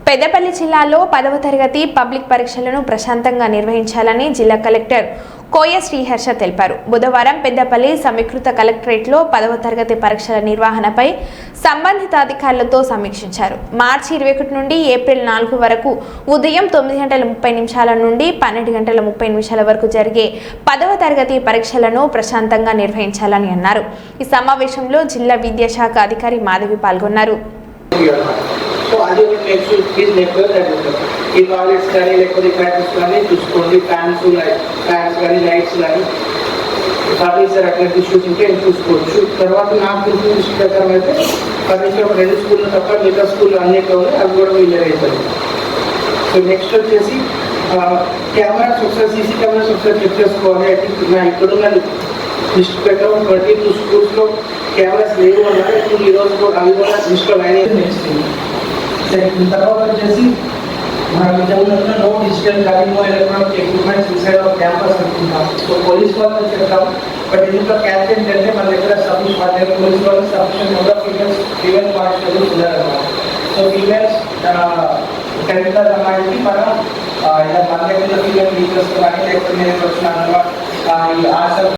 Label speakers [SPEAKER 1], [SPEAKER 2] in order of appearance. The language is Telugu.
[SPEAKER 1] పెద్దపల్లి జిల్లాలో 10వ తరగతి పబ్లిక్ పరీక్షలను ప్రశాంతంగా నిర్వహించాలని జిల్లా కలెక్టర్ కోయ శ్రీహర్ష తెలిపారు. బుధవారం పెద్దపల్లి సమీకృత కలెక్టరేట్లో 10వ తరగతి పరీక్షల నిర్వహణపై సంబంధిత అధికారులతో సమీక్షించారు. మార్చి 21 నుండి ఏప్రిల్ 4 వరకు ఉదయం 9:30 నుండి 12:30 వరకు జరిగే 10వ తరగతి పరీక్షలను ప్రశాంతంగా నిర్వహించాలని అన్నారు. ఈ సమావేశంలో జిల్లా విద్యాశాఖ అధికారి మాధవి పాల్గొన్నారు.
[SPEAKER 2] So అది నెక్స్ట్ ప్లీజ్ నెట్వర్క్ అడ్మిషన్ ఈ టాయిలెట్స్ కానీ లేకపోతే ఫ్యాన్స్ కానీ చూసుకోండి, ఫ్యాన్స్ కానీ లైట్స్ కానీ ఫర్నిచర్ అట్లాంటి ఇష్యూస్ ఉంటే చూసుకోవచ్చు. తర్వాత నాకు తెలిసిన దృష్టి ప్రకారం అయితే ఫర్నిచర్ 2 స్కూళ్ళు తప్ప మిగతా స్కూల్లో అన్నిట్లో అవి కూడా క్లియర్ అవుతుంది. సో నెక్స్ట్ వచ్చేసి కెమెరాస్ ఒకసారి సీసీ కెమెరాస్ ఒకసారి చెక్ చేసుకోవాలి. ఐ థింక్ నా ఇప్పుడున్న లిస్ట్ ప్రకారం 22 స్కూల్స్లో కెమెరాస్ లేవు అన్నారు. ఇప్పుడు ఈరోజు కూడా అవి కూడా లిస్ట్లో అయినాయి. తర్వాత వచ్చేసి మన విజయంలో నో డిజిటల్ కానీ no electronic equipments inside of campus అనుకుంటాం. సో పోలీస్ వాళ్ళని చెప్తాం. బట్ ఇందులో క్యాచ్ ఏంటంటే మన దగ్గర సఫిషియెంట్ పోలీస్ వాళ్ళు sufficient number of female constables ఉన్నారన్నమాట. సో ఫీమేల్స్ 10th అమ్మాయికి మనం ఇలా మన దగ్గర ఫీమేల్ టీచర్స్ కానీ లేకపోతే నేను వచ్చిన